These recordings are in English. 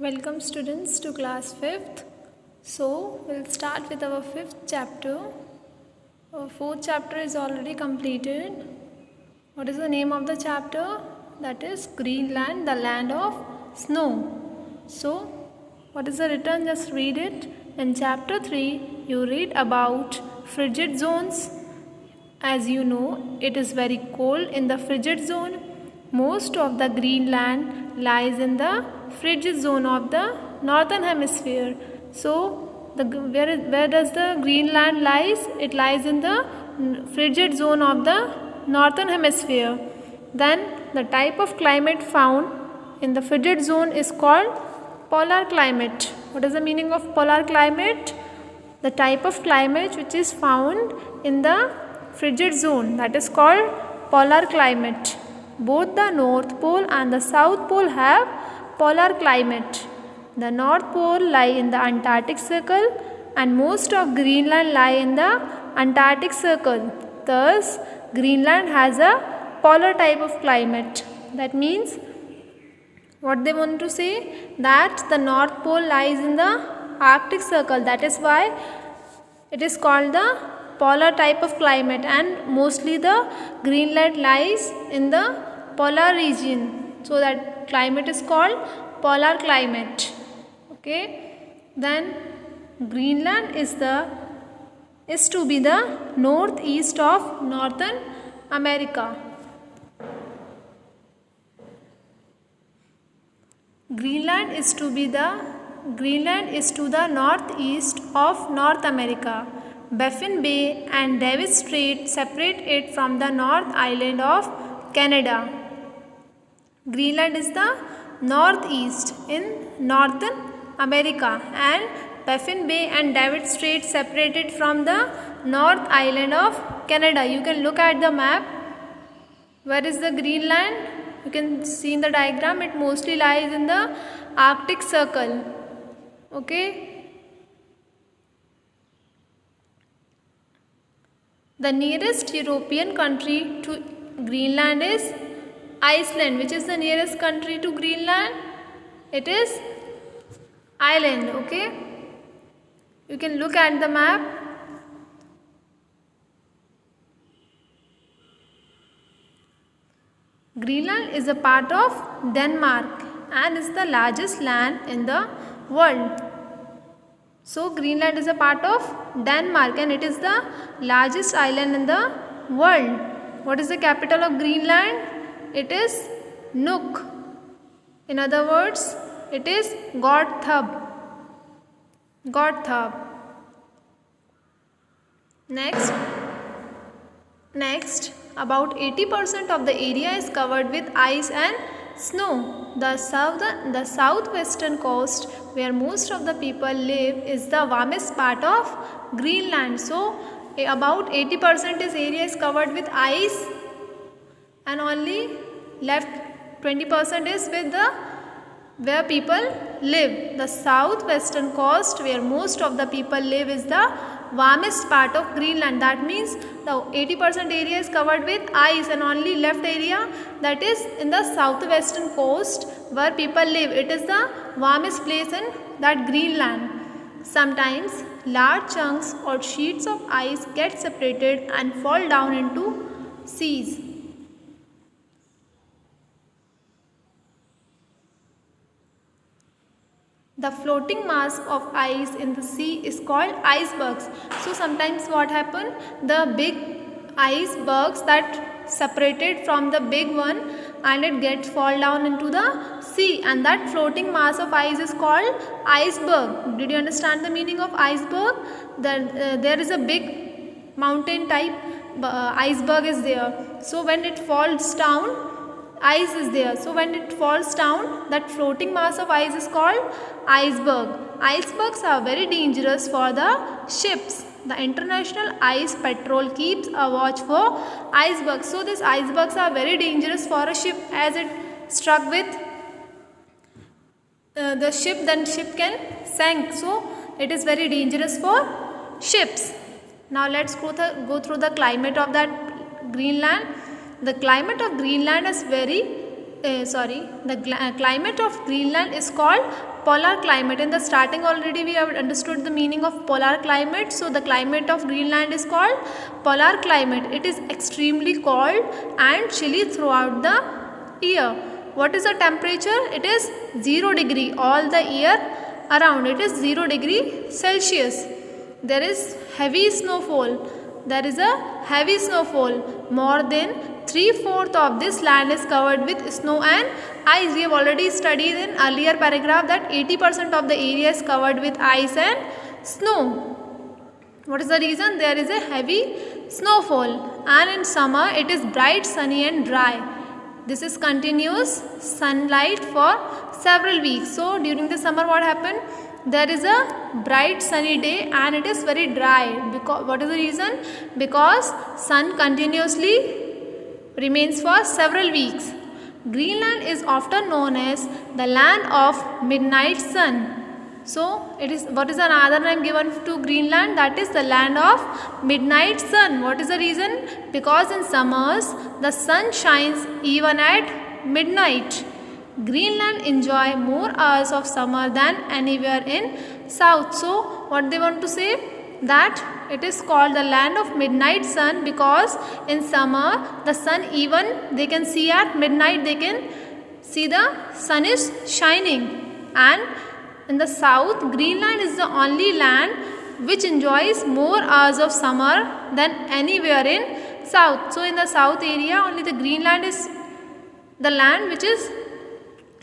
Welcome students to class 5th. So we'll start with our 5th chapter. Our 4th chapter is already completed. What is the name of the chapter? That is Greenland, the land of snow. So what is the written? Just read it. In chapter 3 you read about frigid zones. As you know, it is very cold in the frigid zone. Most of the Greenland lies in the frigid zone of the northern hemisphere. So, where does the Greenland lies? It lies in the frigid zone of the northern hemisphere. Then the type of climate found in the frigid zone is called polar climate. What is the meaning of polar climate? The type of climate which is found in the frigid zone, that is called polar climate. Both the North Pole and the South Pole have polar climate. The North Pole lie in the Antarctic Circle and most of Greenland lie in the Antarctic Circle. Thus, Greenland has a polar type of climate. That means, what they want to say? That the North Pole lies in the Arctic Circle. That is why it is called the polar type of climate, and mostly the Greenland lies in the polar region. So that climate is called polar climate. Okay. Then Greenland is to be the northeast of Northern America. Greenland is to the northeast of North America. Baffin Bay and Davis Strait separate it from the North Island of Canada. Greenland is the northeast in Northern America, and Baffin Bay and Davis Strait separate it from the North Island of Canada. You can look at the map. Where is the Greenland? You can see in the diagram, it mostly lies in the Arctic Circle. Okay. The nearest European country to Greenland is Iceland. Which is the nearest country to Greenland? It is Ireland. Okay. You can look at the map. Greenland is a part of Denmark and is the largest land in the world. So Greenland is a part of Denmark and it is the largest island in the world. What is the capital of Greenland? It is Nuuk. In other words, it is Gotthard. Next, about 80% of the area is covered with ice and snow. The southwestern coast, where most of the people live, is the warmest part of Greenland. So, about 80% area is covered with ice, and only left 20% is with where people live. The southwestern coast, where most of the people live, is the warmest part of Greenland. That means the 80% area is covered with ice and only left area, that is in the southwestern coast where people live, it is the warmest place in that Greenland. Sometimes large chunks or sheets of ice get separated and fall down into seas. The floating mass of ice in the sea is called icebergs. So sometimes what happen? The big icebergs that separated from the big one and it gets fall down into the sea, and that floating mass of ice is called iceberg. Did you understand the meaning of iceberg? There is a big mountain type iceberg is there. So when it falls down, ice is there. So when it falls down, that floating mass of ice is called iceberg. Icebergs are very dangerous for the ships. The International Ice Patrol keeps a watch for icebergs. So these icebergs are very dangerous for a ship, as it struck with the ship, then ship can sink. So it is very dangerous for ships. Now let's go through the climate of that Greenland. The climate of Greenland is very climate of Greenland is called polar climate. In the starting already we have understood the meaning of polar climate. So the climate of Greenland is called polar climate. It is extremely cold and chilly throughout the year. What is the temperature? It is 0 degree all the year around. It is 0 degree Celsius. There is heavy snowfall. There is a heavy snowfall. More than 3/4 of this land is covered with snow and ice. We have already studied in earlier paragraph that 80% of the area is covered with ice and snow. What is the reason? There is a heavy snowfall, and in summer it is bright, sunny and dry. This is continuous sunlight for several weeks. So during the summer what happened? There is a bright sunny day and it is very dry. Because what is the reason? Because sun continuously remains for several weeks. Greenland is often known as the land of midnight sun. So it is, what is another name given to Greenland? That is the land of midnight sun. What is the reason? Because in summers the sun shines even at midnight. Greenland enjoy more hours of summer than anywhere in south. So what they want to say? That it is called the land of midnight sun because in summer the sun, even they can see at midnight, they can see the sun is shining. And in the south, Greenland is the only land which enjoys more hours of summer than anywhere in south. So in the south area only the Greenland is the land which is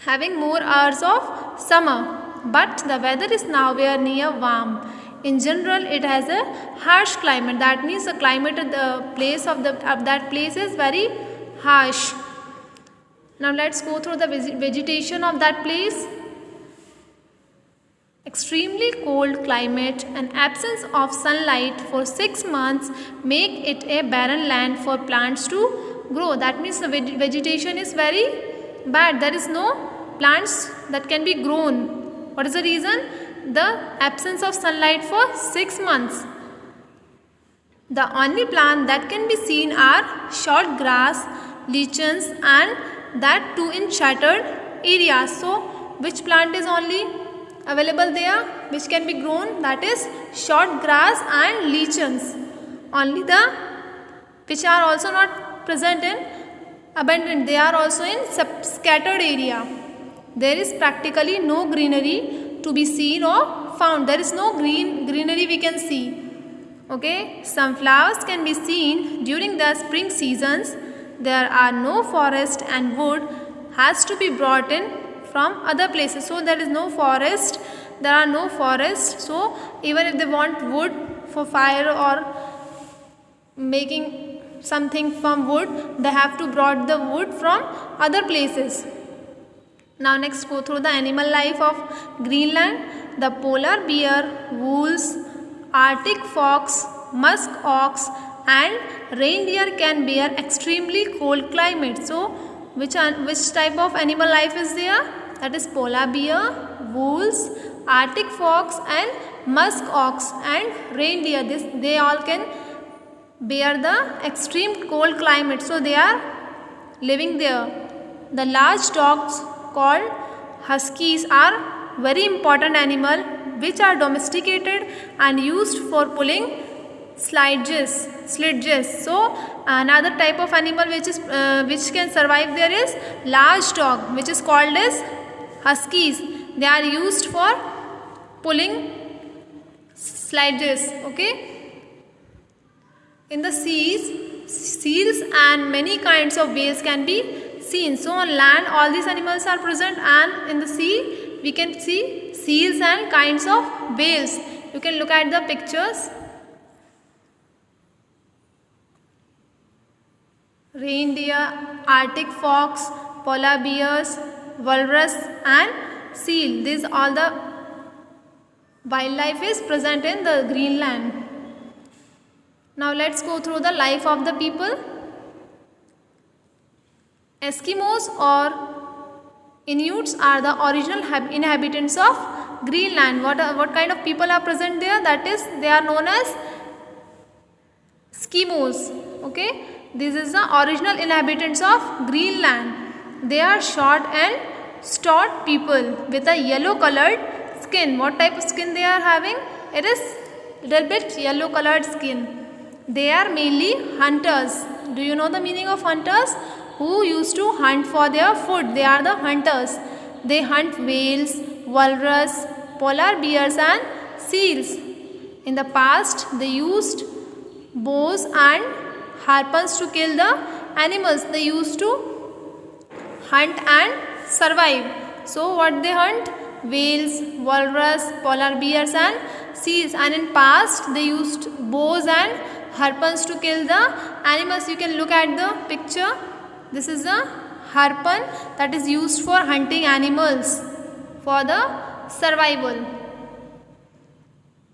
having more hours of summer, but the weather is nowhere near warm. In general, it has a harsh climate. That means the climate of the place of that place is very harsh. Now let's go through the vegetation of that place. Extremely cold climate and absence of sunlight for 6 months make it a barren land for plants to grow. That means the vegetation is very bad. There is no plants that can be grown. What is the reason? The absence of sunlight for 6 months. The only plant that can be seen are short grass, lichens, and that too in shattered areas. So which plant is only available there which can be grown? That is short grass and lichens. Only the which are also not present in abundant, they are also in scattered area. There is practically no greenery to be seen or found. There is no greenery we can see. Okay, some flowers can be seen during the spring seasons. There are no forest and wood has to be brought in from other places. So there is no forest, there are no forests. So even if they want wood for fire or making something from wood, they have to brought the wood from other places. Now next go through the animal life of Greenland. The polar bear, wolves, Arctic fox, musk ox and reindeer can bear extremely cold climate. So which type of animal life is there? That is polar bear, wolves, Arctic fox and musk ox and reindeer. They all can bear the extreme cold climate. So they are living there. The large dogs called huskies are very important animal which are domesticated and used for pulling sledges. So another type of animal which can survive there is large dog, which is called as huskies. They are used for pulling sledges. Okay. In the seals and many kinds of whales can be seen. So on land all these animals are present, and in the sea we can see seals and kinds of whales. You can look at the pictures. Reindeer, Arctic fox, polar bears, walrus and seal. These all the wildlife is present in the Greenland. Now let's go through the life of the people. Eskimos or Inuits are the original inhabitants of Greenland. What kind of people are present there? That is, they are known as Eskimos. Okay, this is the original inhabitants of Greenland. They are short and stout people with a yellow colored skin. What type of skin they are having? It is little bit yellow colored skin. They are mainly hunters. Do you know the meaning of hunters? Who used to hunt for their food. They are the hunters. They hunt whales, walrus, polar bears and seals. In the past, they used bows and harpoons to kill the animals. They used to hunt and survive. So what they hunt? Whales, walrus, polar bears and seals. And in past, they used bows and harpoons to kill the animals. You can look at the picture. This is a harpoon that is used for hunting animals for the survival.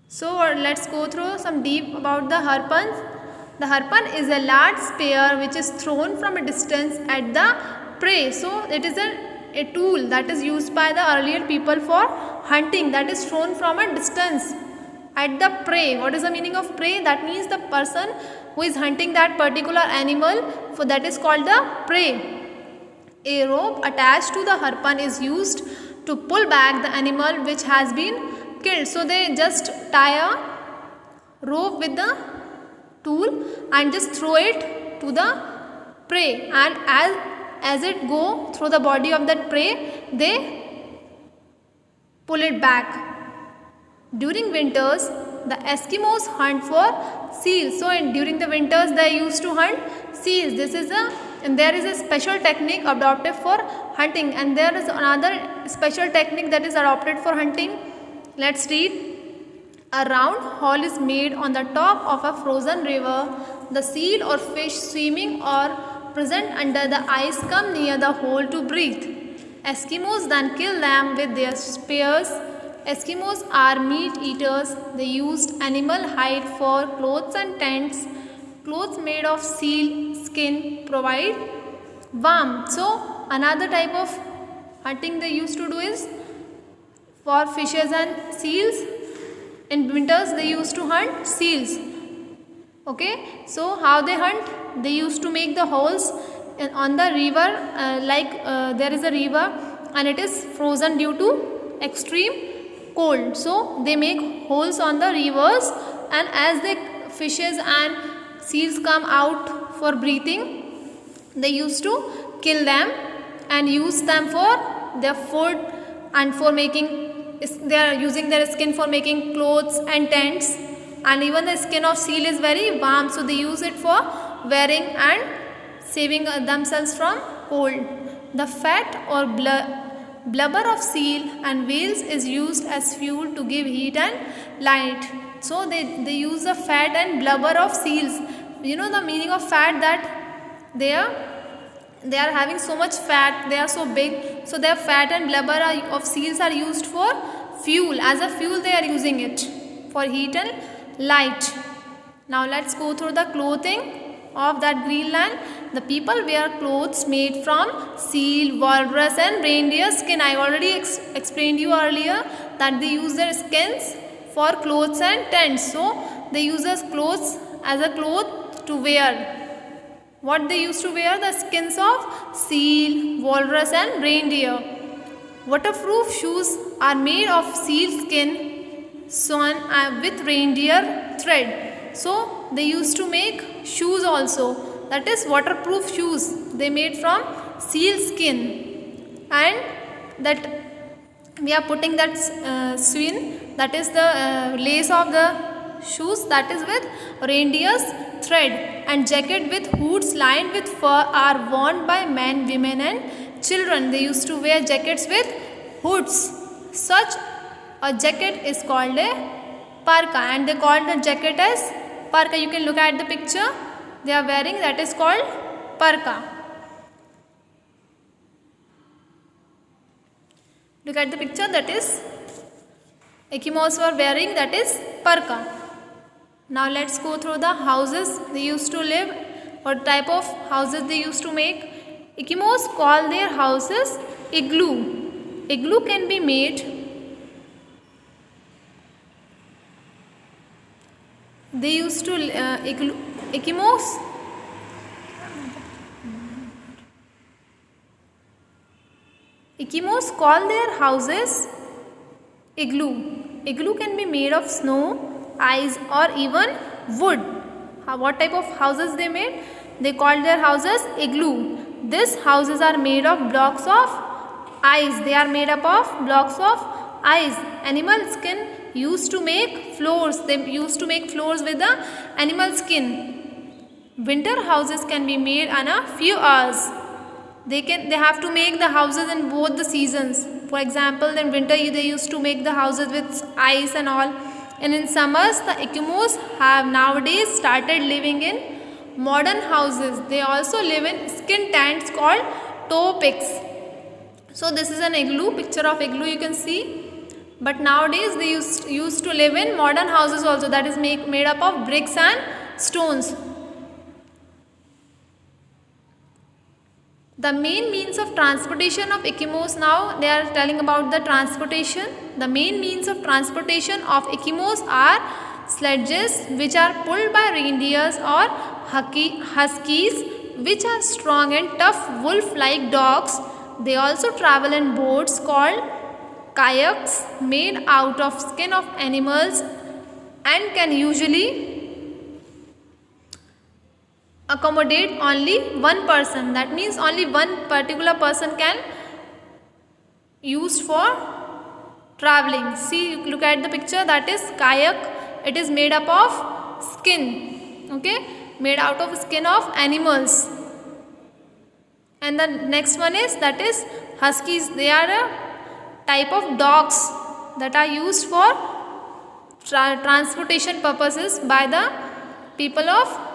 So let's go through some deep about the harpoon. The harpoon is a large spear which is thrown from a distance at the prey. So it is a tool that is used by the earlier people for hunting, that is thrown from a distance at the prey. What is the meaning of prey? That means the person who is hunting that particular animal, for that is called the prey. A rope attached to the harpoon is used to pull back the animal which has been killed. So they just tie a rope with the tool and just throw it to the prey, and as it go through the body of that prey, they pull it back. During winters, the Eskimos hunt for seals. So during the winters, they used to hunt seals. And there is a special technique adopted for hunting, and there is another special technique that is adopted for hunting. Let's read. A round hole is made on the top of a frozen river. The seal or fish swimming or present under the ice come near the hole to breathe. Eskimos then kill them with their spears. Eskimos are meat eaters. They used animal hide for clothes and tents. Clothes made of seal skin provide warmth. So another type of hunting they used to do is for fishes and seals. In winters they used to hunt seals. Okay, so how they hunt? They used to make the holes on the river, there is a river and it is frozen due to extreme cold. So they make holes on the rivers, and as the fishes and seals come out for breathing, they used to kill them and use them for their food and for making. They are using their skin for making clothes and tents, and even the skin of seal is very warm, so they use it for wearing and saving themselves from cold. The fat or blubber of seal and whales is used as fuel to give heat and light. So they use the fat and blubber of seals. You know the meaning of fat, that they are having so much fat, they are so big, so their fat and blubber of seals are used for fuel. As a fuel they are using it for heat and light. Now let's go through the clothing of that Greenland. The people wear clothes made from seal, walrus and reindeer skin. I already explained you earlier that they use their skins for clothes and tents. So they use clothes as a cloth to wear. What they used to wear? The skins of seal, walrus and reindeer. Waterproof shoes are made of seal skin sewn with reindeer thread. So they used to make shoes also, that is waterproof shoes. They made from seal skin, and that we are putting that sewn, that is the lace of the shoes, that is with reindeer's thread, and jacket with hoods lined with fur are worn by men, women and children. They used to wear jackets with hoods. Such a jacket is called a parka, and they called the jacket as parka. You can look at the picture they are wearing, that is called parka. Look at the picture, that is Eskimos were wearing, that is parka. Now let's go through the houses they used to live, what type of houses they used to make. Eskimos call their houses igloo. Igloo can be made. They used to Eskimos Eskimos call their houses igloo. Igloo can be made of snow, ice or even wood. What type of houses they made? They called their houses igloo. These houses are made of blocks of ice. They are made up of blocks of ice. Animal skin used to make floors. They used to make floors with the animal skin. Winter houses can be made in a few hours. They have to make the houses in both the seasons. For example, in winter they used to make the houses with ice and all. And in summers, the Eskimos have nowadays started living in modern houses. They also live in skin tents called topix. So this is an igloo, picture of igloo you can see. But nowadays they used to live in modern houses also, that is made up of bricks and stones. The main means of transportation of Eskimos, now they are telling about the transportation. The main means of transportation of Eskimos are sledges, which are pulled by reindeers, or huskies, which are strong and tough wolf-like dogs. They also travel in boats called kayaks, made out of skin of animals, and can usually accommodate only one person. That means only one particular person can use for traveling. See, look at the picture, that is kayak. It is made up of skin, okay, made out of skin of animals. And the next one is, that is huskies. They are a type of dogs that are used for transportation purposes by the people of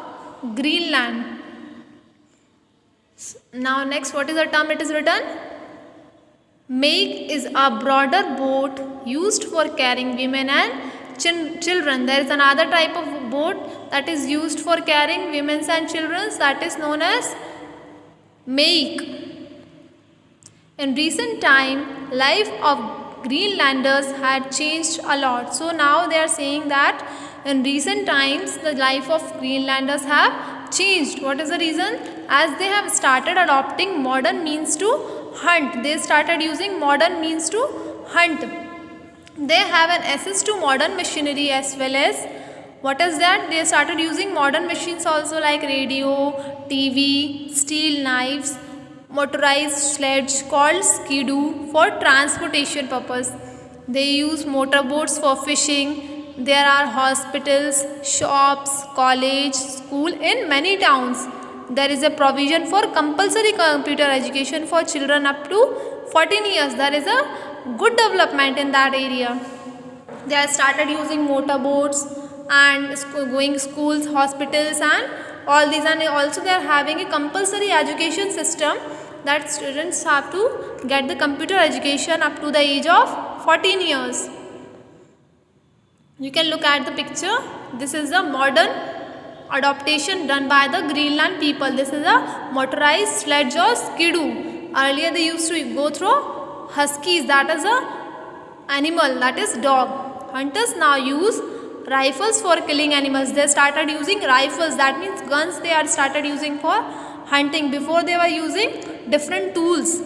Greenland. Now next, what is the term it is written? Make is a broader boat used for carrying women and children. There is another type of boat that is used for carrying women and children, that is known as make. In recent time, life of Greenlanders had changed a lot. So now they are saying that in recent times the life of Greenlanders have changed. What is the reason? As they have started adopting modern means to hunt. They started using modern means to hunt. They have an access to modern machinery as well as, what is that? They started using modern machines also, like radio, TV, steel knives, motorized sledge called skidoo for transportation purpose. They use motorboats for fishing. There are hospitals, shops, college, school in many towns. There is a provision for compulsory computer education for children up to 14 years. There is a good development in that area. They have started using motorboats and going schools, hospitals and all these, and also they are having a compulsory education system that students have to get the computer education up to the age of 14 years. You can look at the picture. This is the modern adaptation done by the Greenland people. This is a motorized sledge or skidoo. Earlier they used to go through huskies, that is a animal, that is dog. Hunters now use rifles for killing animals. They started using rifles, that means guns they had started using for hunting. Before they were using different tools.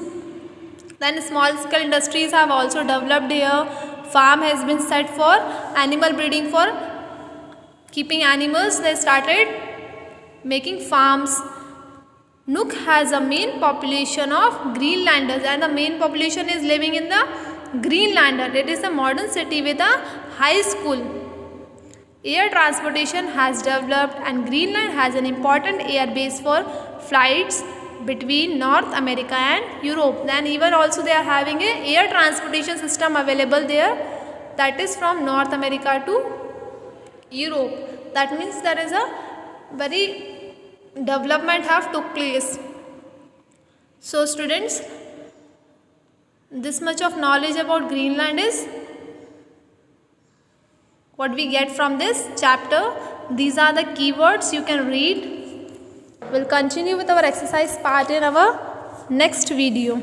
Then small scale industries have also developed here. Farm has been set for animal breeding, for keeping animals. They started making farms. Nuuk has a main population of Greenlanders, and the main population is living in the Greenlander. It is a modern city with a high school. Air transportation has developed, and Greenland has an important air base for flights between North America and Europe. Then even also they are having a air transportation system available there, that is from North America to Europe. That means there is a very development have took place. So students, this much of knowledge about Greenland is what we get from this chapter. These are the keywords you can read. We'll continue with our exercise part in our next video.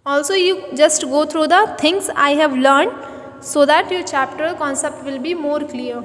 Also, you just go through the things I have learned so that your chapter concept will be more clear.